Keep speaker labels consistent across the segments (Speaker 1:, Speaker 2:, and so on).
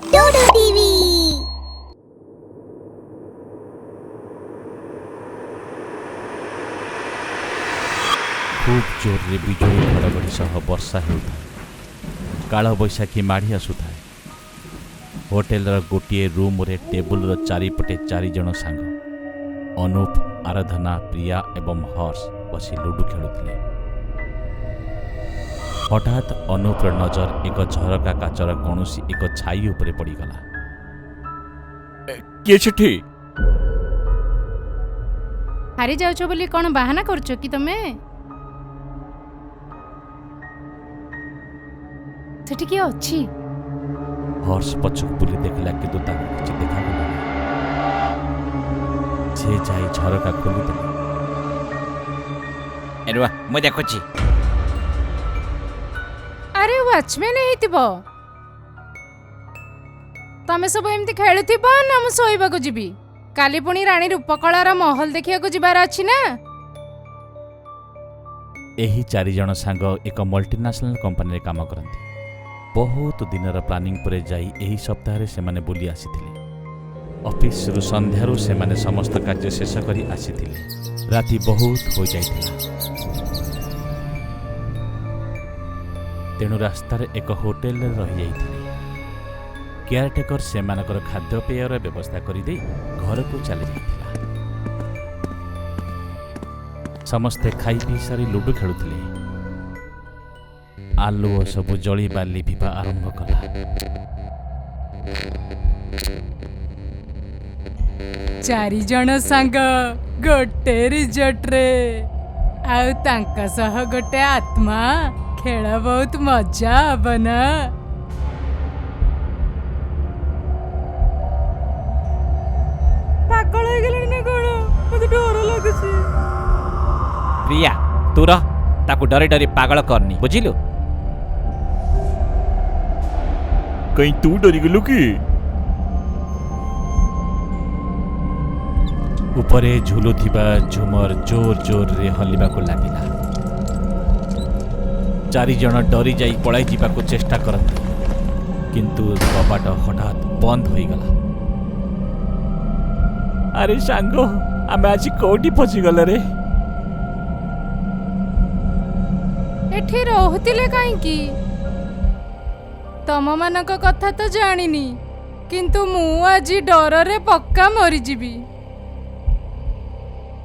Speaker 1: डोडो TV.
Speaker 2: खूब जोर बिजुली घड़घड़ी सह वर्षा हेउଥାଏ। काल बैशाखी माड़ी आसुଥାଏ। होटेलर गोटे रूम्रे टेबुलर चारिपटे 4 जण सांग अनुप, आराधना, प्रिया एवं हर्ष बसी लुडु खेलुथिले। हठात अनुपर नजर एक झरका काचर कौनसी एक छाई उपरे पड़ीगला। किए सेठी?
Speaker 3: हारी जाउछ बोली कौन बाहाना करछ कि तमे? सेठी किए अछि?
Speaker 2: हर्ष पछक बुली देखला किंतु ताको किछि देखागला। से जाई झरका खोली देला।
Speaker 4: एरुआ मु देखुछि।
Speaker 3: अरे वॉचमैन हेतिबो। तमे सब एमती खेलुथिबो ना मु सोइबा को जिबी? काली पुणी रानी रूपकलार महल देखिया को जिबार अछि ना?
Speaker 2: एही 4 जण सांग एक मल्टीनेशनल कंपनी रे काम करंती। बहुत दिनर प्लानिंग परे जाई एही सप्ताह से माने बुली आसीथिले। ऑफिस रु संध्यारू से माने समस्त कार्य शेष करी आसीथिले। राति बहुत हो जाइथिला। तेणु रास्तार एक होटेल रही जाइथिले। केयरटेकर से मानकर खाद्य पेयर व्यवस्था करी दे घर को चली जाइथिला। समस्ते खाई पी सारी लुडु खेलुथिले। आलुओ सबु जली बाली पिबा आरंभ कला।
Speaker 3: चारि जण सांग गोटे रिजोर्ट रे आउ तांका सह गोटे आत्मा खेल बहुत मजा हब ना। पागल हो गेलଣି ना कोन? मते डर लागुछि।
Speaker 4: प्रिया तू रह, ताकू डरे डरे पागल करनी बुझिलु?
Speaker 2: कहीं तू डरी गलु कि? उपरे झुलुथिबा झुमर जोर जोर रे हलिबा को लागिला। 4 जण डरी जाई पळाई जिबा को चेष्टा करथि, किंतु कबाट हठात बंद होई गला। अरे सांगो, आमे आज कोठी फसी गले रे?
Speaker 3: एठी रहतिले काई की? तम मानक कथा तो जानिनी, किंतु मु आज डर रे पक्का मरी जीवी।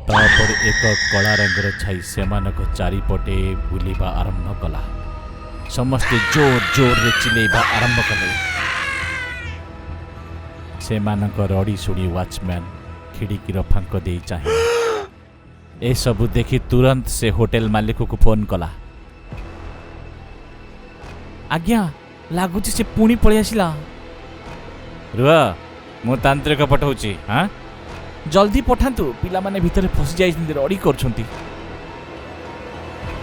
Speaker 2: तापर एक कला रंगर छाई सेमानक चारिपटे बुलिबा आरंभ कला। समस्ते जोर जोर रे चिलेबा आरंभ कले। सेमानक रड़ी सुनी वॉचमैन खिड़कीर फांक दे चाहे। ए सबु देखि तुरंत से होटेल मालिक को फोन कला। आज्ञा लागुची से पुणी पळि आसिला। रुआ मु तांत्रिक पठाउची। हां जल्दी पठांतु, पिला माने भितरे फसी जाइछन्ती, रडी करछन्ती।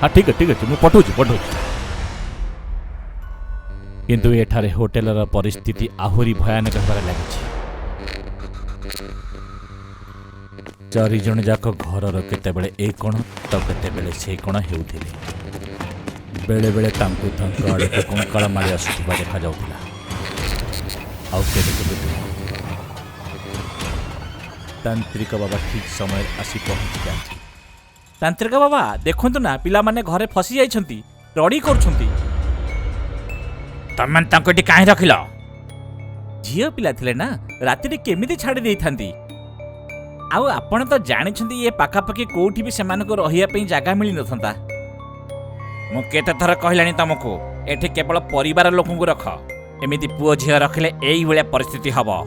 Speaker 2: हां ठीक है मु पठाउची। किंतु एठारे होटेलर परिस्थिति आहुरी भयानक होबार लागिछि। 4 जण जाक घरर केतेबेले ए कोण तो केतेबेले से कोण हेउथिले। बेले बेले तांकु तांक आड़े कंकाळ मारी आसुथिबा देखा जाउथिला। आउ केते तांत्रिक बाबा ठीक समय आसी पहुंची जाथि। तांत्रिक बाबा देखंतु ना, पिला माने घरे फसी जाइछन्ती, रडी करछन्ती।
Speaker 4: तमन तांकोटी काहे रखिलो?
Speaker 2: झियो पिला थिले ना, राति रे केमिति छाडी देइथांती।
Speaker 4: आउ आपण तो जानिछन्ती ये पाखापाखि कोठी भी सेमानको रहिया पई जागा मिली नथंता। मु केते थर कहलानी तमको, एठी केवल परिवार लोकଙ୍କୁ रख। एमिति पुओ झियो रखिले एई भलिया परिस्थिति हबो।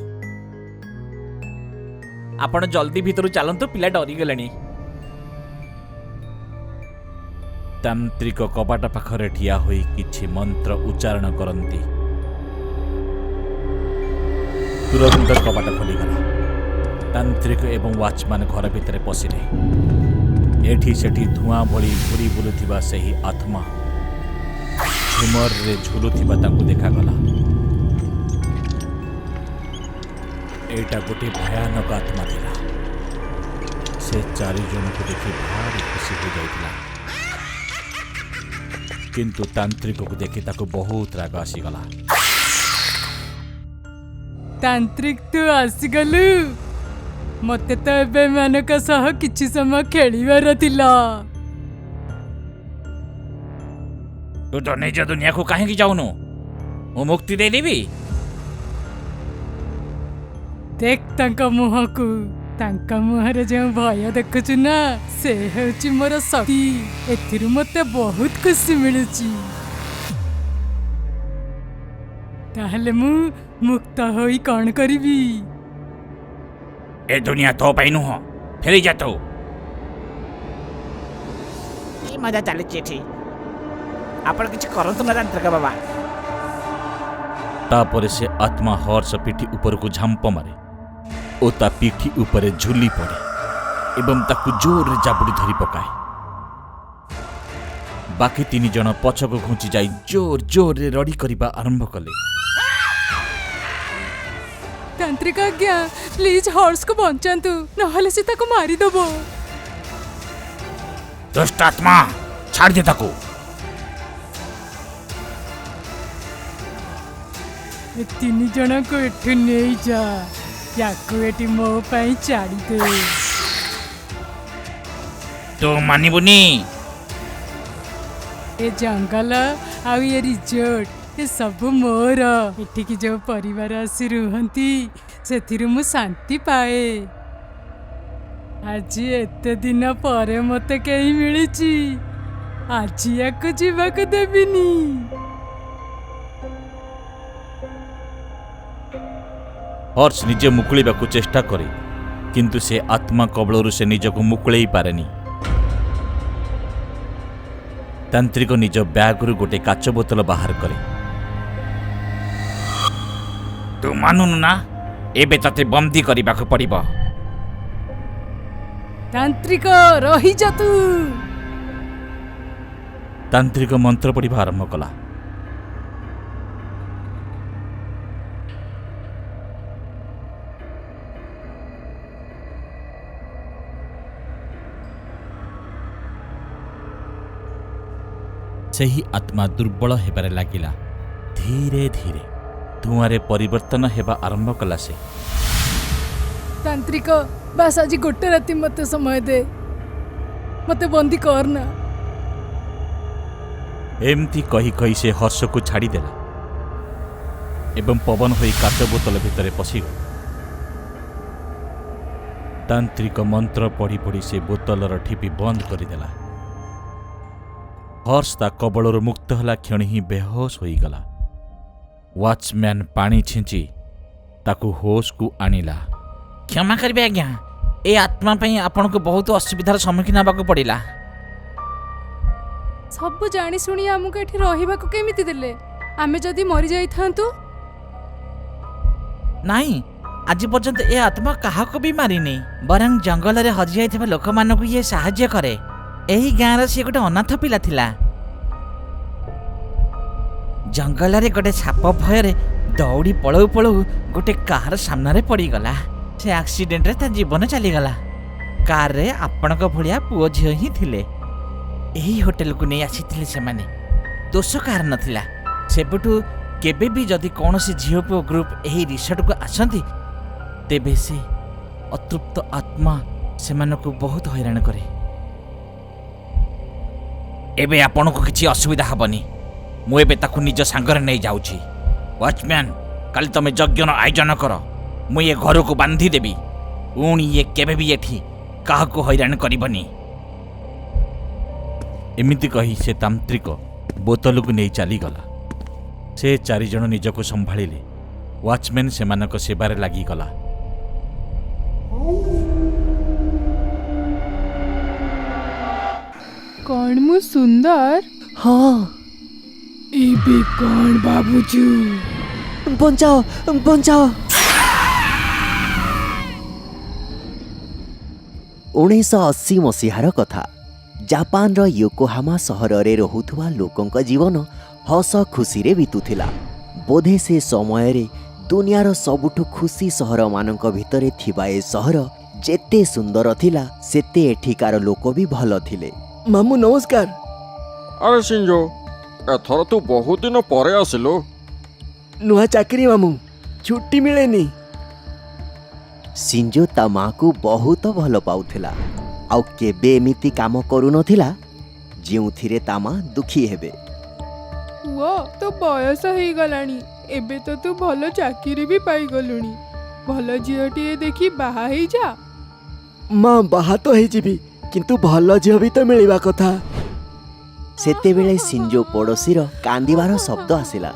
Speaker 4: आपण जल्दी भितरु चलंतु, पिला डरी गेलणी।
Speaker 2: तांत्रिक कबाट पाखरे ठिया होई किछि मंत्र उच्चारण करंती। तुरंत कबाट खोलीगला। तांत्रिक एवं वॉचमैन घर भितरे पशिले। एठी सेठी धुआं भली घुरी बुलुथिबा सेही आत्मा झुमर रे झुलुथिबा तांकु देखागला। एटा गोटे भयानक आत्मा थिला। से 4 जन को देखि भारी खुशी हो जाइतिला। କିନ୍ତୁ ତାନ୍ତ୍ରିକକୁ ଦେଖି ତାକୁ ବହୁତ ରାଗ ଆସିଗଲା।
Speaker 3: ତାନ୍ତ୍ରିକ ତୁ ଆସିଗଲୁ। ମତେ ତ ଏବେ ମାନଙ୍କ ସହ କିଛି ସମୟ ଖେଳିବାର ଥିଲା।
Speaker 4: ତୁ ତ ନିଜ ଦୁନିଆକୁ କାହିଁକି ଯାଉନୁ? ମୁଁ ମୁକ୍ତି ଦେଇଦେବି।
Speaker 3: ଦେଖ ତାଙ୍କ ମୁହଁକୁ, ତାଙ୍କ ମୁହଁରେ ଯେଉଁ ଭୟ ଦେଖୁଛୁ ନା, ସେ ହେଉଛି ମୋର ଶକ୍ତି। ଏଥିରୁ ମତେ ବହୁତ ଖୁସି ମିଳୁଛି। ତାହେଲେ ମୁଁ ମୁକ୍ତ ହୋଇ କ'ଣ କରିବି?
Speaker 4: ଏ ଦୁନିଆ ତୋ ପାଇଁ ନୁହଁ, ଫେରି ଯା ତୁ। କି ମଜା ଚାଲିଛି ଏଠି। ଆପଣ କିଛି କରନ୍ତୁ ନା ତାନ୍ତ୍ରିକ ବାବା।
Speaker 2: ତାପରେ ସେ ଆତ୍ମା ହର୍ଷ ପିଠି ଉପରକୁ ଝାମ୍ପ ମାରେ ଓ ତା ପିଠି ଉପରେ ଝୁଲି ପଡ଼େ ଏବଂ ତାକୁ ଜୋରରେ ଜାବୁଡ଼ି ଧରି ପକାଏ। ବାକି 3 ଜଣ ପଛକୁ ଘୁଞ୍ଚି ଯାଇ ଜୋରରେ ରଡ଼ି କରିବା ଆରମ୍ଭ କଲେ।
Speaker 3: ତାନ୍ତ୍ରିକ ଆଜ୍ଞା, ପ୍ଲିଜ ହର୍ଷକୁ ବଞ୍ଚାନ୍ତୁ, ନହେଲେ ସେ ତାକୁ ମାରିଦେବ।
Speaker 4: ଦୁଷ୍ଟ ଆତ୍ମା, ଛାଡ଼ି ଦେ ତାକୁ।
Speaker 3: ଏ 3 ଜଣଙ୍କୁ ଏଠୁ ନେଇଯା। ୟାକୁ ଏଠି ମୋ ପାଇଁ ଛାଡ଼ିଦେ।
Speaker 4: ତୁ ମାନିବୁନି।
Speaker 3: ଏ ଜଙ୍ଗଲ ଆଉ ଏ ରିଜୋର୍ଟ ଏ ସବୁ ମୋର। ଏଠିକି ଯେଉଁ ପରିବାର ଆସି ରୁହନ୍ତି ସେଥିରୁ ମୁଁ ଶାନ୍ତି ପାଏ। ଆଜି ଏତେ ଦିନ ପରେ ମତେ କେହି ମିଳିଛି। ଆଜି ୟାକୁ ଯିବାକୁ ଦେବିନି।
Speaker 2: ହର୍ଷ ନିଜେ ମୁକୁଳିବାକୁ ଚେଷ୍ଟା କରେ, କିନ୍ତୁ ସେ ଆତ୍ମା କବଳରୁ ସେ ନିଜକୁ ମୁକୁଳେଇ ପାରେନି। ତାନ୍ତ୍ରିକ ନିଜ ବ୍ୟାଗରୁ ଗୋଟେ କାଚ ବୋତଲ ବାହାର କରେ।
Speaker 4: ତୁ ମାନୁନୁ ନା? ଏବେ ତତେ ବନ୍ଦୀ କରିବାକୁ ପଡ଼ିବ।
Speaker 3: ତାନ୍ତ୍ରିକ ରହିଯା ତୁ।
Speaker 2: ତାନ୍ତ୍ରିକ ମନ୍ତ୍ର ପଢ଼ିବା ଆରମ୍ଭ କଲା। ସେହି ଆତ୍ମା ଦୁର୍ବଳ ହେବାରେ ଲାଗିଲା। ଧୀରେ ଧୀରେ ଧୂଆଁରେ ପରିବର୍ତ୍ତନ ହେବା ଆରମ୍ଭ କଲା ସେ।
Speaker 3: ତାନ୍ତ୍ରିକ ବାସ୍ ଆଜି ଗୋଟେ ରାତି ମତେ ସମୟ ଦେ, ମତେ ବନ୍ଦୀ କରନା।
Speaker 2: ଏମିତି କହି କହି ସେ ହର୍ଷକୁ ଛାଡ଼ିଦେଲା ଏବଂ ପବନ ହୋଇ କାଚ ବୋତଲ ଭିତରେ ପଶିଗଲା। ତାନ୍ତ୍ରିକ ମନ୍ତ୍ର ପଢ଼ି ପଢ଼ି ସେ ବୋତଲର ଠିପି ବନ୍ଦ କରିଦେଲା। ହର୍ଷ ତା କବଳରୁ ମୁକ୍ତ ହେଲା କ୍ଷଣି ହିଁ ବେହୋସ ହୋଇଗଲା। ୱାଚମ୍ୟାନ୍ ପାଣି ଛିଞ୍ଚି ତାକୁ ହୋସକୁ ଆଣିଲା।
Speaker 4: କ୍ଷମା କରିବେ ଆଜ୍ଞା, ଏ ଆତ୍ମା ପାଇଁ ଆପଣଙ୍କୁ ବହୁତ ଅସୁବିଧାର ସମ୍ମୁଖୀନ ହେବାକୁ ପଡ଼ିଲା।
Speaker 3: ସବୁ ଜାଣିଶୁଣି ଆମକୁ ଏଠି ରହିବାକୁ କେମିତି ଦେଲେ? ଆମେ ଯଦି ମରିଯାଇଥାନ୍ତୁ?
Speaker 4: ନାଇଁ, ଆଜି ପର୍ଯ୍ୟନ୍ତ ଏ ଆତ୍ମା କାହାକୁ ବି ମାରିନି। ବରଂ ଜଙ୍ଗଲରେ ହଜିଯାଇଥିବା ଲୋକମାନଙ୍କୁ ଇଏ ସାହାଯ୍ୟ କରେ। ଏହି ଗାଁର ସିଏ ଗୋଟେ ଅନାଥ ପିଲା ଥିଲା। ଜଙ୍ଗଲରେ ଗୋଟେ ସାପ ଭୟରେ ଦୌଡ଼ି ପଳଉ ପଳଉ ଗୋଟେ କାର ସାମ୍ନାରେ ପଡ଼ିଗଲା। ସେ ଆକ୍ସିଡେଣ୍ଟରେ ତା ଜୀବନ ଚାଲିଗଲା। କାରରେ ଆପଣଙ୍କ ଭଳିଆ ପୁଅ ଝିଅ ହିଁ ଥିଲେ। ଏହି ହୋଟେଲକୁ ନେଇ ଆସିଥିଲେ ସେମାନେ। ଦୋଷ କାହାର ନଥିଲା। ସେବେଠୁ କେବେ ବି ଯଦି କୌଣସି ଝିଅ ପୁଅ ଗ୍ରୁପ ଏହି ରିସର୍ଟକୁ ଆସନ୍ତି, ତେବେ ସେ ଅତୃପ୍ତ ଆତ୍ମା ସେମାନଙ୍କୁ ବହୁତ ହଇରାଣ କରେ। ଏବେ ଆପଣଙ୍କୁ କିଛି ଅସୁବିଧା ହେବନି। ମୁଁ ଏବେ ତାକୁ ନିଜ ସାଙ୍ଗରେ ନେଇ ଯାଉଛି। ୱାଚମ୍ୟାନ୍, କାଲି ତମେ ଯଜ୍ଞର ଆୟୋଜନ କର। ମୁଁ ଏ ଘରକୁ ବାନ୍ଧି ଦେବି। ପୁଣି ଇଏ କେବେ ବି ଏଠି କାହାକୁ ହଇରାଣ କରିବନି।
Speaker 2: ଏମିତି କହି ସେ ତାନ୍ତ୍ରିକ ବୋତଲକୁ ନେଇ ଚାଲିଗଲା। ସେ 4 ଜଣ ନିଜକୁ ସମ୍ଭାଳିଲେ। ୱାଚମ୍ୟାନ୍ ସେମାନଙ୍କ ସେବାରେ ଲାଗିଗଲା।
Speaker 3: କ'ଣ ମୁଁ ସୁନ୍ଦର?
Speaker 5: ହଁ,
Speaker 3: ଏବେ କ'ଣ ଭାବୁଛୁ?
Speaker 5: ବଞ୍ଚାଅ ବଞ୍ଚାଅ। 1980 ମସିହାର କଥା। ଜାପାନର ୟୋକୋହାମା ସହରରେ ରହୁଥିବା ଲୋକଙ୍କ ଜୀବନ ହସ ଖୁସିରେ ବିତୁଥିଲା। ବୋଧେ ସେ ସମୟରେ ଦୁନିଆର ସବୁଠୁ ଖୁସି ସହରମାନଙ୍କ ଭିତରେ ଥିବା ଏ ସହର ଯେତେ ସୁନ୍ଦର ଥିଲା, ସେତେ ଏଠିକାର ଲୋକ ବି ଭଲ ଥିଲେ। ମାମୁଁ ନମସ୍କାର।
Speaker 6: ଆରେ ସିଞ୍ଜୋ, ଏଥର ତୁ ବହୁତ ଦିନ ପରେ ଆସିଲୁ।
Speaker 7: ନୂଆ ଚାକିରି ମାମୁଁ, ଛୁଟି ମିଳେନି।
Speaker 5: ସିଞ୍ଜୁ ତା ମାଆକୁ ବହୁତ ଭଲ ପାଉଥିଲା ଆଉ କେବେ ଏମିତି କାମ କରୁନଥିଲା ଯେଉଁଥିରେ ତା ମା ଦୁଃଖୀ ହେବେ।
Speaker 8: ପୁଅ ତୋ ବୟସ ହେଇଗଲାଣି, ଏବେ ତ ତୁ ଭଲ ଚାକିରି ବି ପାଇଗଲୁଣି। ଭଲ ଝିଅଟିଏ ଦେଖି ବାହା ହେଇଯା।
Speaker 7: ମା ବାହା ତ ହେଇଯିବି, କିନ୍ତୁ ଭଲ ଝିଅ ବି ତ ମିଳିବା କଥା।
Speaker 5: ସେତେବେଳେ ସିଞ୍ଜୁ ପଡ଼ୋଶୀର କାନ୍ଦିବାର ଶବ୍ଦ ଆସିଲା।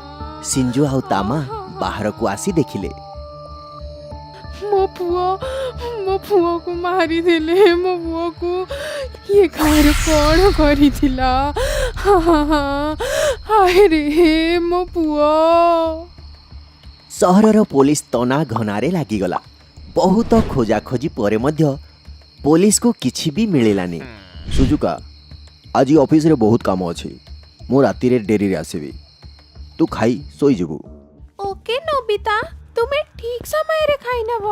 Speaker 5: ସିଞ୍ଜୁ ଆଉ ତା ମା ବାହାରକୁ ଆସି ଦେଖିଲେ
Speaker 8: ମୋ ପୁଅକୁ ମାରିଦେଲେ। ମୋ ପୁଅକୁ ଇଏ ଘରେ କ'ଣ କରିଥିଲା? ଆରେ ମୋ ପୁଅ।
Speaker 5: ସହରର ପୋଲିସ ତନା ଘନାରେ ଲାଗିଗଲା। ବହୁତ ଖୋଜାଖୋଜି ପରେ ମଧ୍ୟ ପୋଲିସକୁ କିଛି ବି ମିଳିଲାନି।
Speaker 6: ସୁଜୁକା, ଆଜି ଅଫିସରେ ବହୁତ କାମ ଅଛି, ମୁଁ ରାତିରେ ଡେରିରେ ଆସିବି। ତୁ ଖାଇ ଶୋଇଯିବୁ।
Speaker 1: ଓକେ ନୋବିତା, ତୁମେ ଠିକ ସମୟରେ ଖାଇନବ।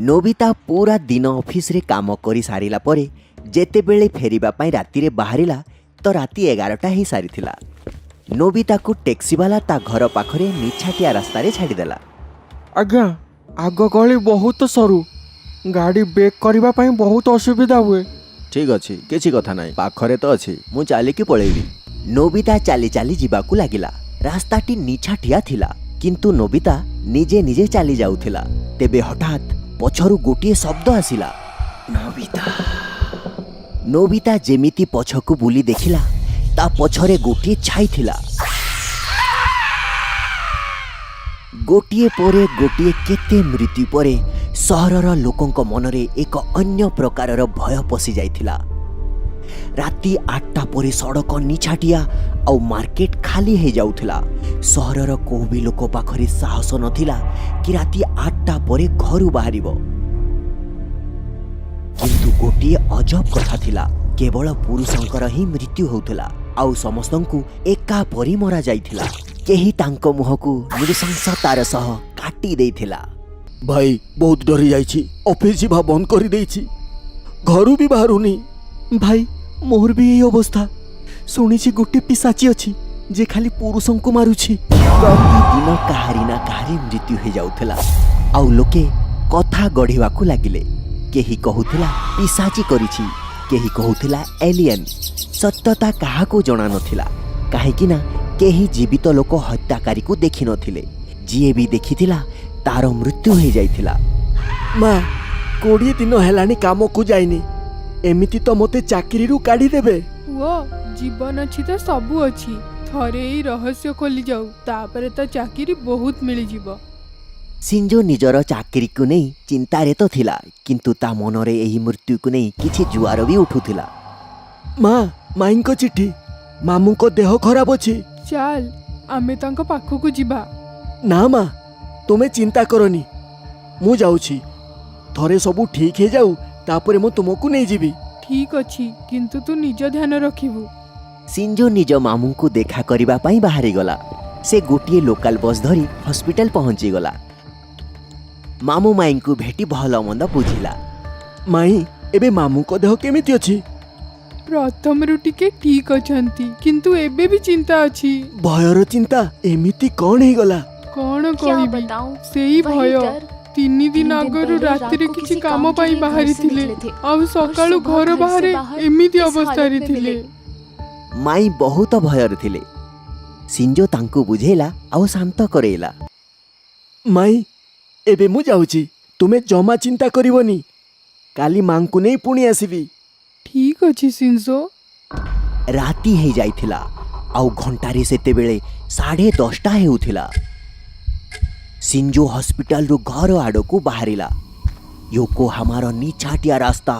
Speaker 5: ନୋବିତା ପୁରା ଦିନ ଅଫିସରେ କାମ କରି ସାରିଲା ପରେ ଯେତେବେଳେ ଫେରିବା ପାଇଁ ରାତିରେ ବାହାରିଲା ତ ରାତି 11ଟା ହେଇସାରିଥିଲା। ନୋବିତାକୁ ଟ୍ୟାକ୍ସିବାଲା ତା ଘର ପାଖରେ ନିଛାଟିଆ ରାସ୍ତାରେ ଛାଡ଼ିଦେଲା।
Speaker 7: ଆଜ୍ଞା, ଆଗ ଗଳି ବହୁତ ସରୁ, ଗାଡ଼ି ବ୍ରେକ୍ କରିବା ପାଇଁ ବହୁତ ଅସୁବିଧା ହୁଏ।
Speaker 6: ଠିକ୍ ଅଛି, କିଛି କଥା ନାହିଁ, ପାଖରେ ତ ଅଛି, ମୁଁ ଚାଲିକି ପଳେଇବି।
Speaker 5: ନୋବିତା ଚାଲି ଚାଲି ଯିବାକୁ ଲାଗିଲା। ରାସ୍ତାଟି ନିଛାଟିଆ ଥିଲା, କିନ୍ତୁ ନୋବିତା ନିଜେ ନିଜେ ଚାଲି ଯାଉଥିଲା। ତେବେ ହଠାତ୍ ପଛରୁ ଗୋଟିଏ ଶବ୍ଦ ଆସିଲା, ନୋବିତା ଯେମିତି ପଛକୁ ବୁଲି ଦେଖିଲା ତା ପଛରେ ଗୋଟିଏ ଛାଇ ଥିଲା। ଗୋଟିଏ ପରେ ଗୋଟିଏ କେତେ ମୃତ୍ୟୁ ପରେ ସହରର ଲୋକଙ୍କ ମନରେ ଏକ ଅନ୍ୟ ପ୍ରକାରର ଭୟ ପଶି ଯାଇଥିଲା। ରାତି 8ଟା ପରେ ସଡ଼କ ନିଛାଟିଆ ଆଉ ମାର୍କେଟ ଖାଲି ହେଇଯାଉଥିଲା। ସହରର କୋଉ ବି ଲୋକ ପାଖରେ ସାହସ ନଥିଲା କି ରାତି 8ଟା ପରେ ଘରୁ ବାହାରିବ। କିନ୍ତୁ ଗୋଟିଏ ଅଜବ କଥା ଥିଲା, କେବଳ ପୁରୁଷଙ୍କର ହିଁ ମୃତ୍ୟୁ ହେଉଥିଲା ଆଉ ସମସ୍ତଙ୍କୁ ଏକା ପରି ମରା ଯାଇଥିଲା। କେହି ତାଙ୍କ ମୁହଁକୁ ନୃଶଂସତାର ସହ କାଟି ଦେଇଥିଲା।
Speaker 7: ଭାଇ ବହୁତ ଡରି ଯାଇଛି, ଅଫିସ ଯିବା ବନ୍ଦ କରିଦେଇଛି, ଘରୁ ବି ବାହାରୁନି। ଭାଇ ମୋର ବି ଏଇ ଅବସ୍ଥା। ଶୁଣିଛି ଗୋଟେ ପିଶାଚି ଅଛି ଯେ ଖାଲି ପୁରୁଷଙ୍କୁ ମାରୁଛି।
Speaker 5: ପ୍ରତିଦିନ କାହାରି ନା କାହାରି ମୃତ୍ୟୁ ହେଇଯାଉଥିଲା ଆଉ ଲୋକେ କଥା ଗଢ଼ିବାକୁ ଲାଗିଲେ। କେହି କହୁଥିଲା ପିଶାଚି କରିଛି, କେହି କହୁଥିଲା ଏଲିଏନ୍। ସତ୍ୟତା କାହାକୁ ଜଣା ନଥିଲା, କାହିଁକି ନା କେହି ଜୀବିତ ଲୋକ ହତ୍ୟାକାରୀକୁ ଦେଖିନଥିଲେ। ଯିଏ ବି ଦେଖିଥିଲା ତାର ମୃତ୍ୟୁ ହେଇଯାଇଥିଲା।
Speaker 7: ମା 20 ଦିନ ହେଲାଣି କାମକୁ ଯାଇନି, ଏମିତି ତ ମୋତେ ଚାକିରିରୁ କାଢ଼ିଦେବେ।
Speaker 8: ପୁଅ ଜୀବନ ଅଛି ତ ସବୁ ଅଛି, ଥରେ ଏଇ ରହସ୍ୟ ଖୋଲି ଯାଉ, ତାପରେ ତ ଚାକିରି ବହୁତ ମିଳିଯିବ।
Speaker 5: ସିଞ୍ଜୁ ନିଜର ଚାକିରିକୁ ନେଇ ଚିନ୍ତାରେ ତ ଥିଲା, କିନ୍ତୁ ତା ମନରେ ଏହି ମୃତ୍ୟୁକୁ ନେଇ କିଛି ଜୁଆର ବି ଉଠୁଥିଲା।
Speaker 7: ମା ମାଇଙ୍କ ଚିଠି, ମାମୁଙ୍କ ଦେହ ଖରାପ ଅଛି।
Speaker 8: ଚାଲ ଆମେ ତାଙ୍କ ପାଖକୁ ଯିବା।
Speaker 7: ନା ମା, ତୁମେ ଚିନ୍ତା କରନି, ମୁଁ ଯାଉଛି। ଥରେ ସବୁ ଠିକ୍ ହେଇଯାଉ, ତାପରେ ମୁଁ ତୁମକୁ ନେଇଯିବି।
Speaker 8: ଠିକ ଅଛି, କିନ୍ତୁ ତୁ ନିଜ ଧ୍ୟାନ ରଖିବୁ।
Speaker 5: ସିଞ୍ଜୁ ନିଜ ମାମୁଙ୍କୁ ଦେଖା କରିବା ପାଇଁ ବାହାରିଗଲା। ସେ ଗୋଟିଏ ଲୋକାଲ ବସ୍ ଧରି ହସ୍ପିଟାଲ ପହଞ୍ଚିଗଲା। ମାମୁଁ ମାଇଙ୍କୁ ଭେଟି ଭଲ ମନ୍ଦ ବୁଝିଲା।
Speaker 7: ମାଇଁ, ଏବେ ମାମୁଙ୍କ ଦେହ କେମିତି ଅଛି?
Speaker 8: ପ୍ରଥମରୁ ଟିକେ ଠିକ ଅଛନ୍ତି, କିନ୍ତୁ ଏବେ ବି ଚିନ୍ତା ଅଛି।
Speaker 7: ଭୟର ଚିନ୍ତା? ଏମିତି କ'ଣ ହେଇଗଲା?
Speaker 8: କ'ଣ କହିବି, ସେଇ ଭୟ। 3 ଦିନ ଆଗରୁ ରାତିରେ କିଛି କାମ ପାଇଁ ବାହାରିଥିଲେ ଆଉ ସକାଳୁ ଘର ବାହାରେ ଏମିତି ଅବସ୍ଥାରେ ଥିଲେ।
Speaker 5: ମାଇ ବହୁତ ଭୟରେ ଥିଲେ। ସିଞ୍ଜୁ ତାଙ୍କୁ ବୁଝେଇଲା ଆଉ ଶାନ୍ତ କରେଇଲା।
Speaker 7: ମାଇଁ, ଏବେ ମୁଁ ଯାଉଛି, ତୁମେ ଜମା ଚିନ୍ତା କରିବନି। କାଲି ମାଙ୍କୁ ନେଇ ପୁଣି ଆସିବି।
Speaker 8: ଠିକ ଅଛି ସିଞ୍ଜୋ।
Speaker 5: ରାତି ହେଇଯାଇଥିଲା ଆଉ ଘଣ୍ଟାରେ ସେତେବେଳେ 10:30 ହେଉଥିଲା। ସିଞ୍ଜୁ ହସ୍ପିଟାଲରୁ ଘର ଆଡ଼କୁ ବାହାରିଲା। ୟୋକୋହାମାର ନିଛାଟିଆ ରାସ୍ତା,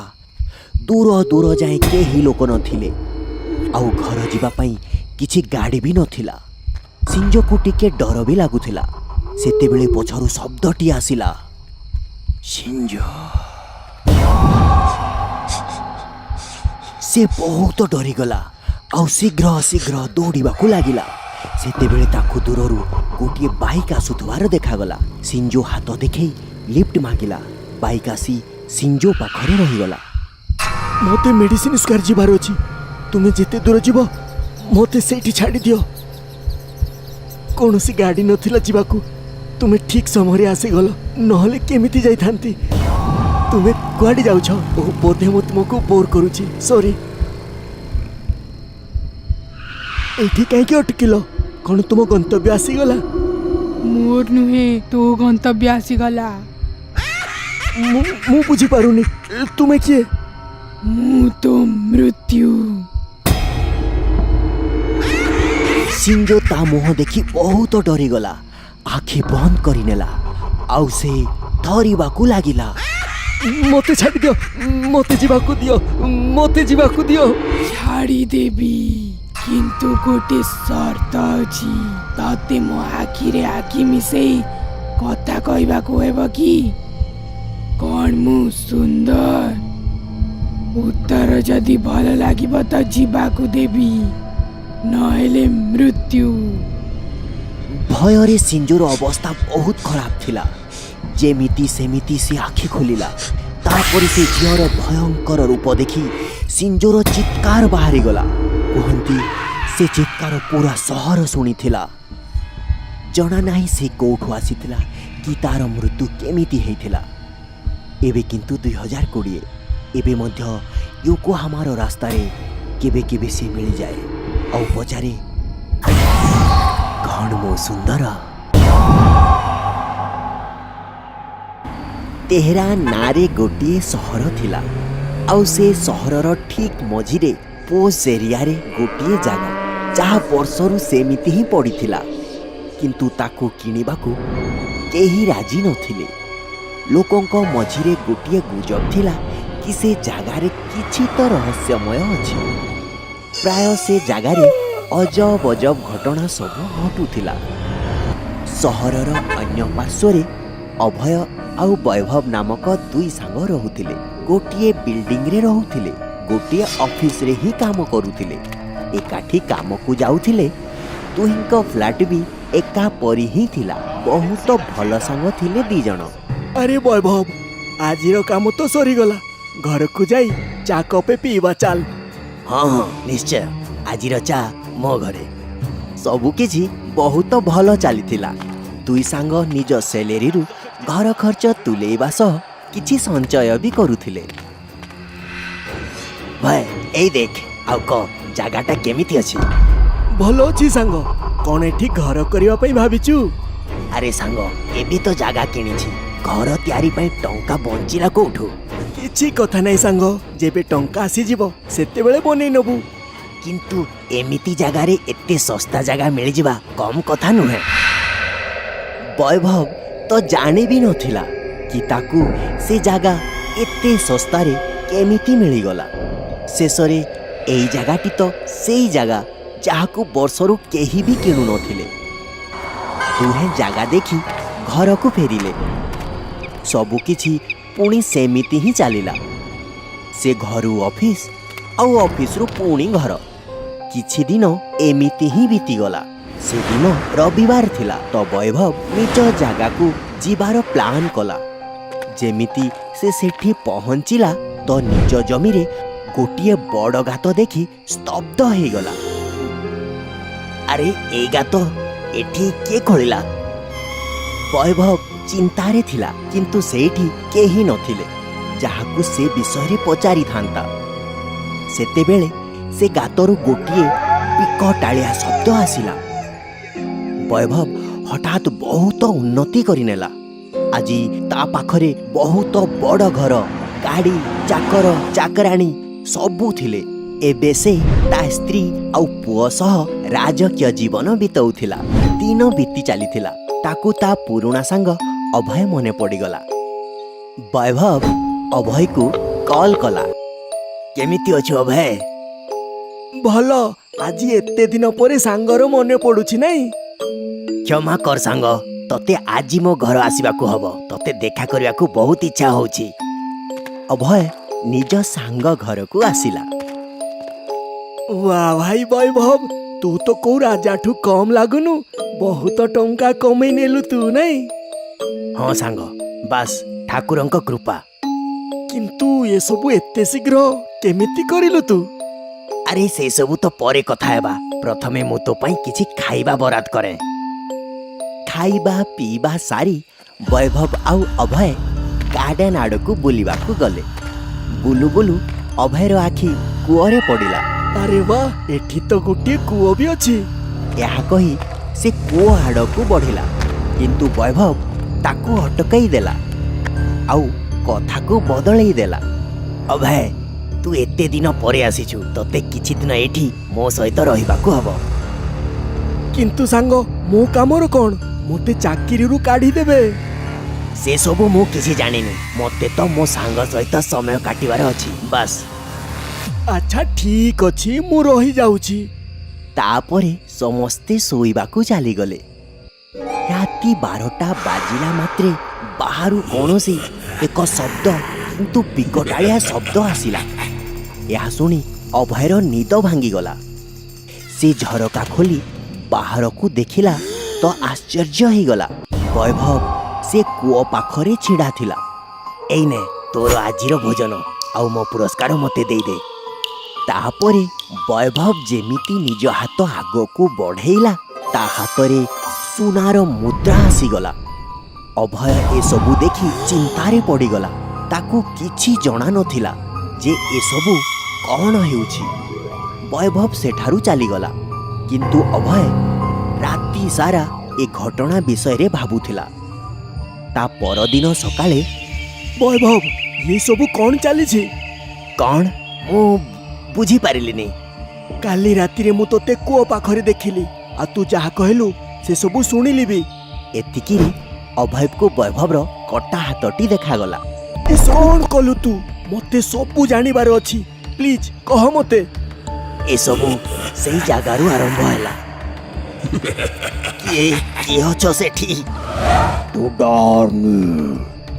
Speaker 5: ଦୂର ଦୂର ଯାଏଁ କେହି ଲୋକ ନଥିଲେ ଆଉ ଘର ଯିବା ପାଇଁ କିଛି ଗାଡ଼ି ବି ନଥିଲା। ସିଞ୍ଜୁକୁ ଟିକେ ଡର ବି ଲାଗୁଥିଲା। ସେତେବେଳେ ପଛରୁ ଶବ୍ଦଟି ଆସିଲା, ସିଞ୍ଜୁ। ସେ ବହୁତ ଡରିଗଲା ଆଉ ଶୀଘ୍ର ଶୀଘ୍ର ଦୌଡ଼ିବାକୁ ଲାଗିଲା। ସେତେବେଳେ ତାକୁ ଦୂରରୁ ଗୋଟିଏ ବାଇକ୍ ଆସୁଥିବାର ଦେଖାଗଲା। ସିଞ୍ଜୁ ହାତ ଦେଖେଇ ଲିଫ୍ଟ ମାଗିଲା। ବାଇକ୍ ଆସି ସିଞ୍ଜୁ ପାଖରେ ରହିଗଲା।
Speaker 7: ମୋତେ ମେଡିସିନ ସ୍କୋୟାର ଯିବାର ଅଛି, ତୁମେ ଯେତେ ଦୂର ଯିବ ମୋତେ ସେଇଠି ଛାଡ଼ିଦିଅ। କୌଣସି ଗାଡ଼ି ନଥିଲା ଯିବାକୁ। ତୁମେ ଠିକ୍ ସମୟରେ ଆସିଗଲ, ନହେଲେ କେମିତି ଯାଇଥାନ୍ତି। ତୁମେ କୁଆଡ଼େ ଯାଉଛ? ବୋଧେ ମୁଁ ତୁମକୁ ବୋର୍ କରୁଛି, ସରି। ଏଇଠି କାହିଁକି ଅଟକିଲ? କ'ଣ ତୁମ ଗନ୍ତବ୍ୟ ଆସିଗଲା?
Speaker 8: ମୋର ନୁହେଁ, ତୋ ଗନ୍ତବ୍ୟ ଆସିଗଲା।
Speaker 7: ମୁଁ ବୁଝିପାରୁନି, ତୁମେ କିଏ?
Speaker 8: ମୁଁ ତ ମୃତ୍ୟୁ।
Speaker 5: ସିଂଜୋ ତା ମୁହଁ ଦେଖି ବହୁତ ଡରିଗଲା। ଆଖି ବନ୍ଦ କରିନେଲା ଆଉ ସେ ଥରିବାକୁ ଲାଗିଲା।
Speaker 7: ମୋତେ ଛାଡ଼ିଦିଅ, ମୋତେ ଯିବାକୁ ଦିଅ, ମୋତେ ଯିବାକୁ ଦିଅ।
Speaker 8: ଛାଡ଼ିଦେବି, କିନ୍ତୁ ଗୋଟେ ସର୍ତ୍ତ ଅଛି। ତତେ ମୋ ଆଖିରେ ଆଖି ମିଶେଇ କଥା କହିବାକୁ ହେବ କି? କ'ଣ ମୁଁ ସୁନ୍ଦର? ଉତ୍ତର ଯଦି ଭଲ ଲାଗିବ ତ ଯିବାକୁ ଦେବି, ନହେଲେ ମୃତ୍ୟୁ।
Speaker 5: ଭୟରେ ସିଂଜୋର ଅବସ୍ଥା ବହୁତ ଖରାପ ଥିଲା। ଯେମିତି ସେମିତି ସେ ଆଖି ଖୋଲିଲା। ତାପରେ ସେ ଝିଅର ଭୟଙ୍କର ରୂପ ଦେଖି ସିଂଜୋର ଚିତ୍କାର ବାହାରିଗଲା। କୁହନ୍ତି ସେ ଚିତ୍କାର ପୁରା ସହର ଶୁଣିଥିଲା। ଜଣା ନାହିଁ ସେ କୋଉଠୁ ଆସିଥିଲା କି ତାର ମୃତ୍ୟୁ କେମିତି ହେଇଥିଲା। ଏବେ କିନ୍ତୁ 2020, ଏବେ ମଧ୍ୟ ୟୋକୋହାମାର ରାସ୍ତାରେ କେବେ କେବେ ସେ ମିଳିଯାଏ ଆଉ ପଚାରେ, କ'ଣ ମୋ ସୁନ୍ଦର? ତେହେରାନ ନାଁରେ ଗୋଟିଏ ସହର ଥିଲା ଆଉ ସେ ସହରର ଠିକ୍ ମଝିରେ ପୋସ୍ ଏରିଆରେ ଗୋଟିଏ ଜାଗା, ଯାହା ବର୍ଷରୁ ସେମିତି ହିଁ ପଡ଼ିଥିଲା। କିନ୍ତୁ ତାକୁ କିଣିବାକୁ କେହି ରାଜି ନଥିଲେ। ଲୋକଙ୍କ ମଝିରେ ଗୋଟିଏ ଗୁଜବ ଥିଲା କି ସେ ଜାଗାରେ କିଛି ତ ରହସ୍ୟମୟ ଅଛି। ପ୍ରାୟ ସେ ଜାଗାରେ ଅଜବ ଅଜବ ଘଟଣା ସବୁ ଘଟୁଥିଲା। ସହରର ଅନ୍ୟ ପାର୍ଶ୍ୱରେ ଅଭୟ ଆଉ ବୈଭବ ନାମକ ଦୁଇ ସାଙ୍ଗ ରହୁଥିଲେ। ଗୋଟିଏ ବିଲ୍ଡିଂରେ ରହୁଥିଲେ, ଗୋଟିଏ ଅଫିସରେ ହିଁ କାମ କରୁଥିଲେ। ଏକାଠି କାମକୁ ଯାଉଥିଲେ। ଦୁହିଁଙ୍କ ଫ୍ଲାଟ୍ ବି ଏକା ପରି ହିଁ ଥିଲା। ବହୁତ ଭଲ ସାଙ୍ଗ ଥିଲେ ଦି ଜଣ।
Speaker 7: ଆରେ ବୈଭବ, ଆଜିର କାମ ତ ସରିଗଲା। ଘରକୁ ଯାଇ ଚା କପେ ପିଇବା ଚାଲ।
Speaker 5: ହଁ ନିଶ୍ଚୟ, ଆଜିର ଚା ମୋ ଘରେ। ସବୁକିଛି ବହୁତ ଭଲ ଚାଲିଥିଲା। ଦୁଇ ସାଙ୍ଗ ନିଜ ସେଲେରୀରୁ ଘର ଖର୍ଚ୍ଚ ତୁଲେଇବା ସହ କିଛି ସଞ୍ଚୟ ବି କରୁଥିଲେ। ଭାଇ ଏଇ ଦେଖ, ଆଉ କହ ଜାଗାଟା କେମିତି ଅଛି?
Speaker 7: ଭଲ ଅଛି ସାଙ୍ଗ। କ'ଣ ଏଠି ଘର କରିବା ପାଇଁ ଭାବିଛୁ?
Speaker 5: ଆରେ ସାଙ୍ଗ, ଏବେ ତ ଜାଗା କିଣିଛି, ଘର ତିଆରି ପାଇଁ ଟଙ୍କା ବଞ୍ଚିଲା କୋଉଠୁ?
Speaker 7: କିଛି କଥା ନାହିଁ ସାଙ୍ଗ, ଯେବେ ଟଙ୍କା ଆସିଯିବ ସେତେବେଳେ ବନେଇ ନେବୁ।
Speaker 5: କିନ୍ତୁ ଏମିତି ଜାଗାରେ ଏତେ ଶସ୍ତା ଜାଗା ମିଳିଯିବା କମ୍ କଥା ନୁହେଁ। ବୈଭବ ତ ଜାଣି ବି ନଥିଲା କି ତାକୁ ସେ ଜାଗା ଏତେ ଶସ୍ତାରେ କେମିତି ମିଳିଗଲା। ଶେଷରେ ଏଇ ଜାଗାଟି ତ ସେଇ ଜାଗା ଯାହାକୁ ବର୍ଷରୁ କେହି ବି କିଣୁନଥିଲେ। ଦୁହେଁ ଜାଗା ଦେଖି ଘରକୁ ଫେରିଲେ। ସବୁକିଛି ପୁଣି ସେମିତି ହିଁ ଚାଲିଲା। ସେ ଘରୁ ଅଫିସ ଆଉ ଅଫିସରୁ ପୁଣି ଘର। କିଛି ଦିନ ଏମିତି ହିଁ ବିତିଗଲା। ସେଦିନ ରବିବାର ଥିଲା ତ ବୈଭବ ନିଜ ଜାଗାକୁ ଯିବାର ପ୍ଲାନ୍ କଲା। ଯେମିତି ସେ ସେଠି ପହଞ୍ଚିଲା ତ ନିଜ ଜମିରେ ଗୋଟିଏ ବଡ଼ ଗାତ ଦେଖି ସ୍ତବ୍ଧ ହେଇଗଲା। ଆରେ ଏଇ ଗାତ ଏଠି କିଏ ଖୋଳିଲା? ବୈଭବ ଚିନ୍ତାରେ ଥିଲା, କିନ୍ତୁ ସେଇଠି କେହି ନଥିଲେ ଯାହାକୁ ସେ ବିଷୟରେ ପଚାରିଥାନ୍ତା। ସେତେବେଳେ ସେ ଗାତରୁ ଗୋଟିଏ ବିକଟାଳିଆ ଶବ୍ଦ ଆସିଲା। ବୈଭବ ହଠାତ୍ ବହୁତ ଉନ୍ନତି କରିନେଲା। ଆଜି ତା ପାଖରେ ବହୁତ ବଡ଼ ଘର, ଗାଡ଼ି, ଚାକର, ଚାକରାଣୀ ସବୁ ଥିଲେ। ଏବେ ସେ ତା ସ୍ତ୍ରୀ ଆଉ ପୁଅ ସହ ରାଜକୀୟ ଜୀବନ ବିତାଉଥିଲା। ଦିନ ବିତି ଚାଲିଥିଲା। ତାକୁ ତା ପୁରୁଣା ସାଙ୍ଗ ଅଭୟ ମନେ ପଡ଼ିଗଲା। ବୈଭବ ଅଭୟକୁ କଲ୍ କଲା। କେମିତି ଅଛୁ ଅଭୟ?
Speaker 7: ଭଲ। ଆଜି ଏତେ ଦିନ ପରେ ସାଙ୍ଗର ମନେ ପଡୁଛି ନାଇଁ?
Speaker 5: କ୍ଷମା କର ସାଙ୍ଗ, ତତେ ଆଜି ମୋ ଘର ଆସିବାକୁ ହବ। ତତେ ଦେଖା କରିବାକୁ ବହୁତ ଇଚ୍ଛା ହଉଛି। ଅଭୟ ନିଜ ସାଙ୍ଗ ଘରକୁ ଆସିଲା।
Speaker 7: ୱାଃ ଭାଇ ବୈଭବ, ତୁ ତ କୋଉ ରାଜାଠୁ କମ୍ ଲାଗୁନୁ। ବହୁତ ଟଙ୍କା କମେଇ ନେଲୁ ତୁ ନାଇଁ?
Speaker 5: ହଁ ସାଙ୍ଗ, ବାସ୍ ଠାକୁରଙ୍କ କୃପା।
Speaker 7: କିନ୍ତୁ ଏସବୁ ଏତେ ଶୀଘ୍ର କେମିତି କରିଲୁ ତୁ?
Speaker 5: ଆରେ ସେସବୁ ତ ପରେ କଥା ହେବା। ପ୍ରଥମେ ମୁଁ ତୋ ପାଇଁ କିଛି ଖାଇବା ବରାଦ କରେ। ଖାଇବା ପିଇବା ସାରି ବୈଭବ ଆଉ ଅଭୟ ଗାର୍ଡେନ ଆଡ଼କୁ ବୁଲିବାକୁ ଗଲେ। ବୁଲୁ ବୁଲୁ ଅଭୟର ଆଖି କୂଅରେ ପଡ଼ିଲା।
Speaker 7: ଆରେ ବା, ଏଠି ତ ଗୋଟିଏ କୂଅ ବି ଅଛି।
Speaker 5: ଏହା କହି ସେ କୂଅ ଆଡ଼କୁ ବଢ଼ିଲା, କିନ୍ତୁ ବୈଭବ ତାକୁ ଅଟକାଇ ଦେଲା ଆଉ କଥାକୁ ବଦଳେଇ ଦେଲା। ଅଭୟ, ତୁ ଏତେ ଦିନ ପରେ ଆସିଛୁ, ତତେ କିଛି ଦିନ ଏଠି ମୋ ସହିତ ରହିବାକୁ ହବ।
Speaker 7: କିନ୍ତୁ ସାଙ୍ଗ, ମୋ କାମର କ'ଣ? ମୋତେ ଚାକିରିରୁ କାଢ଼ିଦେବେ।
Speaker 5: ସେସବୁ ମୁଁ କିଛି ଜାଣିନି, ମୋତେ ତ ମୋ ସାଙ୍ଗ ସହିତ ସମୟ କାଟିବାର ଅଛି, ବାସ୍।
Speaker 7: ଆଚ୍ଛା ଠିକ୍ ଅଛି, ମୁଁ ରହିଯାଉଛି।
Speaker 5: ତାପରେ ସମସ୍ତେ ଶୋଇବାକୁ ଚାଲିଗଲେ। ରାତି 12ଟା ବାଜିଲା ମାତ୍ରେ ବାହାରୁ କୌଣସି ଏକ ଶବ୍ଦ, କିନ୍ତୁ ବିକଟାଳିଆ ଶବ୍ଦ ଆସିଲା। ଏହା ଶୁଣି ଅଭୟର ନିଦ ଭାଙ୍ଗିଗଲା। ସେ ଝରକା ଖୋଲି ବାହାରକୁ ଦେଖିଲା ତ ଆଶ୍ଚର୍ଯ୍ୟ ହେଇଗଲା। ବୈଭବ ସେ କୂଅ ପାଖରେ ଛିଡ଼ା ଥିଲା। ଏଇ ନେ ତୋର ଆଜିର ଭୋଜନ, ଆଉ ମୋ ପୁରସ୍କାର ମୋତେ ଦେଇଦେ। ତାପରେ ବୈଭବ ଯେମିତି ନିଜ ହାତ ଆଗକୁ ବଢ଼େଇଲା, ତା ହାତରେ ସୁନାର ମୁଦ୍ରା ଆସିଗଲା। ଅଭୟ ଏସବୁ ଦେଖି ଚିନ୍ତାରେ ପଡ଼ିଗଲା। ତାକୁ କିଛି ଜଣା ନଥିଲା ଯେ ଏସବୁ କ'ଣ ହେଉଛି। ବୈଭବ ସେଠାରୁ ଚାଲିଗଲା, କିନ୍ତୁ ଅଭୟ ରାତି ସାରା ଏ ଘଟଣା ବିଷୟରେ ଭାବୁଥିଲା। ତା ପରଦିନ ସକାଳେ
Speaker 7: ବୈଭବ, ଏ ସବୁ କ'ଣ ଚାଲିଛି?
Speaker 5: କ'ଣ? ମୁଁ ବୁଝିପାରିଲିନି।
Speaker 7: କାଲି ରାତିରେ ମୁଁ ତୋତେ କୂଅ ପାଖରେ ଦେଖିଲି, ଆଉ ତୁ ଯାହା କହିଲୁ ସେସବୁ ଶୁଣିଲି ବି।
Speaker 5: ଏତିକିରେ ଅଭୟକୁ ବୈଭବର କଟା ହାତଟି ଦେଖାଗଲା।
Speaker 7: ଏ କ'ଣ କଲୁ ତୁ? ମୋତେ ସବୁ ଜାଣିବାର ଅଛି, ପ୍ଲିଜ୍ କହ ମୋତେ।
Speaker 5: ଏସବୁ ସେଇ ଜାଗାରୁ ଆରମ୍ଭ ହେଲା। କିଏ ଅଛ ସେଠି?
Speaker 6: ତୁ ଡରନି,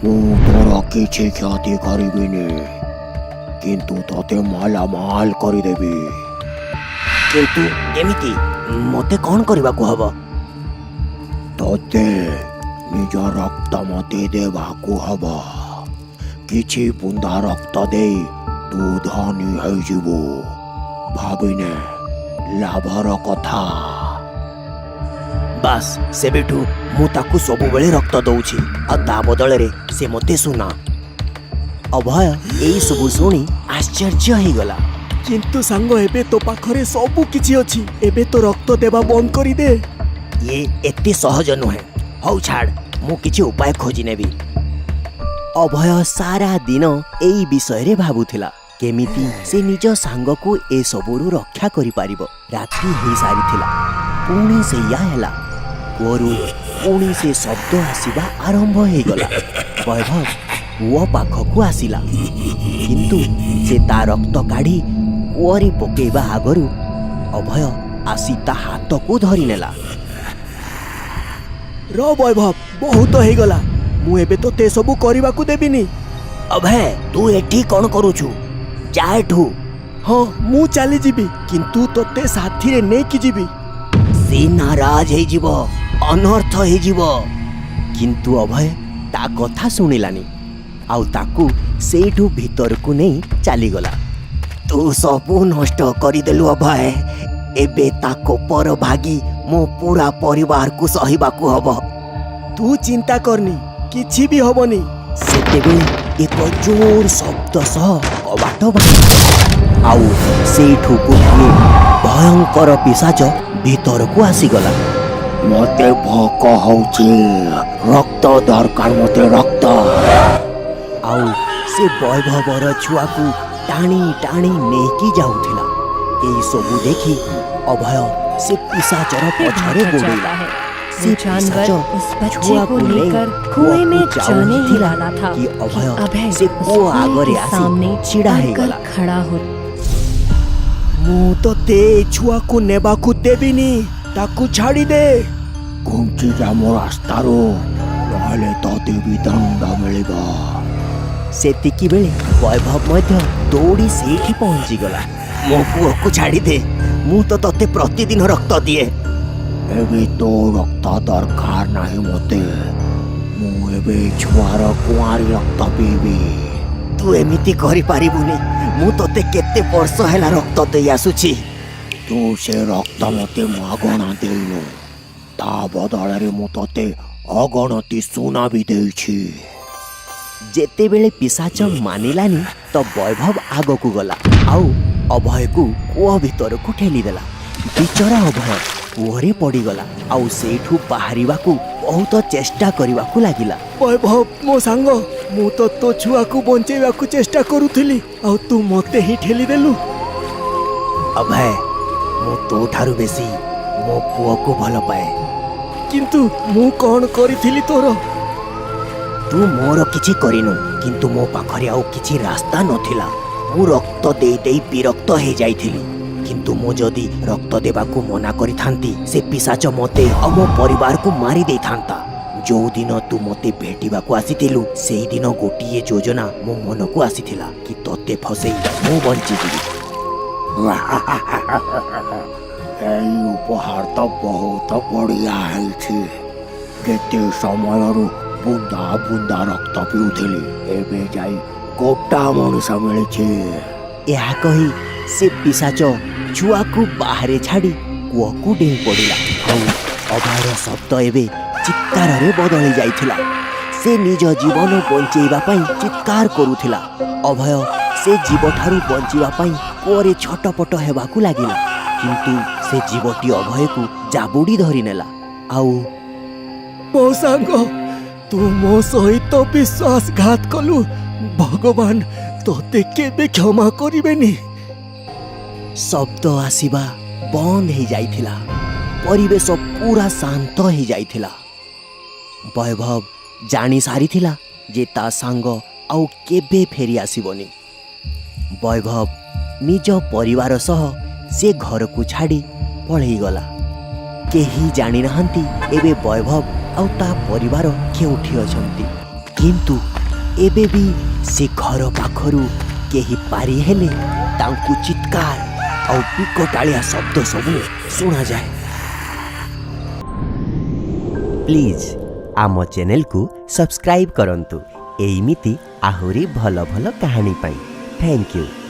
Speaker 6: ମୁଁ ତୋର କିଛି କ୍ଷତି କରିବିନି, କିନ୍ତୁ ତତେ ମାଲାମାଲ କରିଦେବି।
Speaker 5: କିନ୍ତୁ କେମିତି? ମୋତେ କ'ଣ କରିବାକୁ ହବ?
Speaker 6: ତତେ ନିଜ ରକ୍ତ ମୋତେ ଦେବାକୁ ହବ। କିଛି ବୁନ୍ଦା ରକ୍ତ ଦେଇ ତୁ ଧନୀ ହେଇଯିବୁ। ଭାବିନେ ଲାଭର କଥା।
Speaker 5: ବାସ୍, ସେବେଠୁ ମୁଁ ତାକୁ ସବୁବେଳେ ରକ୍ତ ଦଉଛି, ଆଉ ତା ବଦଳରେ ସେ ମୋତେ ସୁନା। ଅଭୟ ଏଇସବୁ ଶୁଣି ଆଶ୍ଚର୍ଯ୍ୟ ହେଇଗଲା।
Speaker 7: କିନ୍ତୁ ସାଙ୍ଗ, ଏବେ ତୋ ପାଖରେ ସବୁ କିଛି ଅଛି, ଏବେ ତ ରକ୍ତ ଦେବା ବନ୍ଦ କରିଦେ।
Speaker 5: ଇଏ ଏତେ ସହଜ ନୁହେଁ। ହଉ ଛାଡ଼, ମୁଁ କିଛି ଉପାୟ ଖୋଜି ନେବି। ଅଭୟ ସାରା ଦିନ ଏଇ ବିଷୟରେ ଭାବୁଥିଲା, କେମିତି ସେ ନିଜ ସାଙ୍ଗକୁ ଏସବୁରୁ ରକ୍ଷା କରିପାରିବ। ରାତି ହେଇସାରିଥିଲା, ପୁଣି ସେଇଆ ହେଲା। କୂଅରୁ ପୁଣି ସେ ଶବ୍ଦ ଆସିବା ଆରମ୍ଭ ହେଇଗଲା। ବୈଭବ କୂଅ ପାଖକୁ ଆସିଲା, କିନ୍ତୁ ସେ ତା ରକ୍ତ କାଢ଼ି କୂଅରେ ପକେଇବା ଆଗରୁ ଅଭୟ ଆସି ତା ହାତକୁ ଧରିନେଲା।
Speaker 7: ର ବୈଭବ, ବହୁତ ହେଇଗଲା, ମୁଁ ଏବେ ତୋତେ ସବୁ କରିବାକୁ ଦେବିନି।
Speaker 5: ଅଭୟ, ତୁ ଏଠି କ'ଣ କରୁଛୁ? ଯା ଏଠୁ।
Speaker 7: ହଁ, ମୁଁ ଚାଲିଯିବି, କିନ୍ତୁ ତୋତେ ସାଥିରେ ନେଇକି ଯିବି।
Speaker 5: ସେ ନାରାଜ ହେଇଯିବ, ଅନର୍ଥ ହେଇଯିବ। କିନ୍ତୁ ଅଭୟ ତା କଥା ଶୁଣିଲାନି, ଆଉ ତାକୁ ସେଇଠୁ ଭିତରକୁ ନେଇ ଚାଲିଗଲା। ତୁ ସବୁ ନଷ୍ଟ କରିଦେଲୁ ଅଭୟ। ଏବେ ତା କୋପର ଭାଗି ମୋ ପୁରା ପରିବାରକୁ ସହିବାକୁ ହବ।
Speaker 7: ତୁ ଚିନ୍ତା କରନି, କିଛି ବି ହବନି।
Speaker 5: ସେତେବେଳେ ଏକ ଜୋର ଶବ୍ଦ ସହ କବାଟ ଭାଙ୍ଗିଗଲା, ଆଉ ସେଇଠୁ ଗୋଟିଏ ଭୟଙ୍କର ପିଶାଚ ଭିତରକୁ ଆସିଗଲା।
Speaker 6: ମୋତେ ଭୋକ ହଉଛି, ରକ୍ତ ଦରକାର, ମୋତେ ରକ୍ତ।
Speaker 5: ଆଉ ସେ ବୈଭବର ଛୁଆକୁ ଟାଣି ଟାଣି ନେଇକି ଯାଉଥିଲା। ଏଇ ସବୁ ଦେଖି ଅଭୟ ସେ ପିଶାଚର ପଛରେ ଗୋଡ଼େଇଲା। ସେ ପିଶାଚ ଛୁଆକୁ ନେଇ କୂଅକୁ ଯାଉଥିଲା କି ଅଭୟ ସେ କୂଅ ଆଗରେ ଆସି ଛିଡ଼ା ହେଇଗଲା।
Speaker 7: ମୁଁ ତୋତେ ଏ ଛୁଆକୁ ନେବାକୁ ଦେବିନି, ତାକୁ ଛାଡ଼ିଦେ।
Speaker 6: ଘୁଞ୍ଚି ଯା ମୋ ରାସ୍ତାରୁ, ନହେଲେ ତତେ ବି ଦଣ୍ଡ ମିଳିବ।
Speaker 5: ସେତିକି ବେଳେ ବୈଭବ ମଧ୍ୟ ଦୌଡ଼ି ସେଇଠି ପହଞ୍ଚିଗଲା। ମୋ ପୁଅକୁ ଛାଡ଼ିଦେ, ମୁଁ ତ ତତେ ପ୍ରତିଦିନ ରକ୍ତ ଦିଏ।
Speaker 6: ଏବେ ତୋ ରକ୍ତ ଦରକାର ନାହିଁ ମୋତେ, ମୁଁ ଏବେ ଛୁଆର କୁଆଁରୀ ରକ୍ତ ପିଇବି।
Speaker 5: ତୁ ଏମିତି କରିପାରିବୁନି, ମୁଁ ତତେ କେତେ ବର୍ଷ ହେଲା ରକ୍ତ ଦେଇ ଆସୁଛି।
Speaker 6: ତୁ ସେ ରକ୍ତ ମୋତେ ମାଗଣା ଦେଇନୁ, ତା ବଦଳରେ ମୁଁ ତତେ ଅଗଣତି ସୁନା ବି ଦେଇଛି।
Speaker 5: ଯେତେବେଳେ ପିଶାଚ ମାନିଲାନି ତ ବୈଭବ ଆଗକୁ ଗଲା ଆଉ ଅଭୟକୁ କୂଅ ଭିତରକୁ ଠେଲିଦେଲା। ବିଚରା ଅଭୟ କୂଅରେ ପଡ଼ିଗଲା ଆଉ ସେଇଠୁ ବାହାରିବାକୁ ବହୁତ ଚେଷ୍ଟା କରିବାକୁ ଲାଗିଲା।
Speaker 7: ବୈଭବ ମୋ ସାଙ୍ଗ, ମୁଁ ତ ତୋ ଛୁଆକୁ ବଞ୍ଚେଇବାକୁ ଚେଷ୍ଟା କରୁଥିଲି ଆଉ ତୁ ମତେ ହିଁ ଠେଲିଦେଲୁ।
Speaker 5: ଅଭୟ, ମୁଁ ତୋଠାରୁ ବେଶୀ ମୋ ପୁଅକୁ ଭଲ ପାଏ।
Speaker 7: କିନ୍ତୁ ମୁଁ କ'ଣ କରିଥିଲି ତୋର?
Speaker 5: ତୁ ମୋର କିଛି କରିନୁ, କିନ୍ତୁ ମୋ ପାଖରେ ଆଉ କିଛି ରାସ୍ତା ନଥିଲା। ମୁଁ ରକ୍ତ ଦେଇ ଦେଇ ବିରକ୍ତ ହେଇଯାଇଥିଲି। କିନ୍ତୁ ମୁଁ ଯଦି ରକ୍ତ ଦେବାକୁ ମନା କରିଥାନ୍ତି ସେ ପିଶାଚ ମୋତେ ଆଉ ମୋ ପରିବାରକୁ ମାରି ଦେଇଥାନ୍ତା। ଯୋଉଦିନ ତୁ ମୋତେ ଭେଟିବାକୁ ଆସିଥିଲୁ ସେଇଦିନ ଗୋଟିଏ ଯୋଜନା ମୋ ମନକୁ ଆସିଥିଲା କି ତତେ ଫସେଇ ମୁଁ ବଞ୍ଚିଯିବି।
Speaker 6: ଏଇ ଉପହାର ତ ବହୁତ ବଢ଼ିଆ ହେଇଛି। କେତେ ସମୟରୁ ବୁନ୍ଦା ବୁନ୍ଦା ରକ୍ତ ପିଉଥିଲି, ଏବେ ଯାଇ ଗୋଟା ମଣିଷ ମିଳିଛି।
Speaker 5: ଏହା କହି ସେ ପିଶାଚ ଛୁଆକୁ ବାହାରେ ଛାଡ଼ି କୂଅକୁ ଡେଇଁ ପଡ଼ିଲା ଆଉ ଅଭୟର ଶବ୍ଦ ଏବେ ଚିତ୍କାରରେ ବଦଳି ଯାଇଥିଲା। ସେ ନିଜ ଜୀବନ ବଞ୍ଚେଇବା ପାଇଁ ଚିତ୍କାର କରୁଥିଲା। ଅଭୟ ସେ ଜୀବଠାରୁ ବଞ୍ଚିବା ପାଇଁ କୂଅରେ ଛଟପଟ ହେବାକୁ ଲାଗିଲା, କିନ୍ତୁ ସେ ଜୀବଟି ଅଭୟକୁ ଜାବୁଡ଼ି ଧରିନେଲା। ଆଉ
Speaker 7: ମୋ ସାଙ୍ଗ, ତୁ ମୋ ସହିତ ବିଶ୍ୱାସଘାତ କଲୁ। ଭଗବାନ ତୋତେ କେବେ କ୍ଷମା କରିବେନି।
Speaker 5: ଶବ୍ଦ ଆସିବା ବନ୍ଦ ହେଇଯାଇଥିଲା। ପରିବେଶ ପୁରା ଶାନ୍ତ ହେଇଯାଇଥିଲା। ବୈଭବ ଜାଣି ସାରିଥିଲା ଯେ ତା ସାଙ୍ଗ ଆଉ କେବେ ଫେରି ଆସିବନି। ବୈଭବ ନିଜ ପରିବାର ସହ ସେ ଘରକୁ ଛାଡ଼ି ପଳେଇଗଲା। କେହି ଜାଣିନାହାନ୍ତି ଏବେ ବୈଭବ ଆଉ ତା ପରିବାର କେଉଁଠି ଅଛନ୍ତି। କିନ୍ତୁ ଏବେ ବି ସେ ଘର ପାଖରୁ କେହି ପାରି ହେଲେ ତାଙ୍କୁ ଚିତ୍କାର ଆଉ ବିକଟାଳିଆ ଶବ୍ଦ ସବୁ ଶୁଣାଯାଏ। ପ୍ଲିଜ୍ ଆମ ଚ୍ୟାନେଲକୁ ସବସ୍କ୍ରାଇବ୍ କରନ୍ତୁ ଏଇମିତି ଆହୁରି ଭଲ ଭଲ କାହାଣୀ ପାଇଁ। Thank you.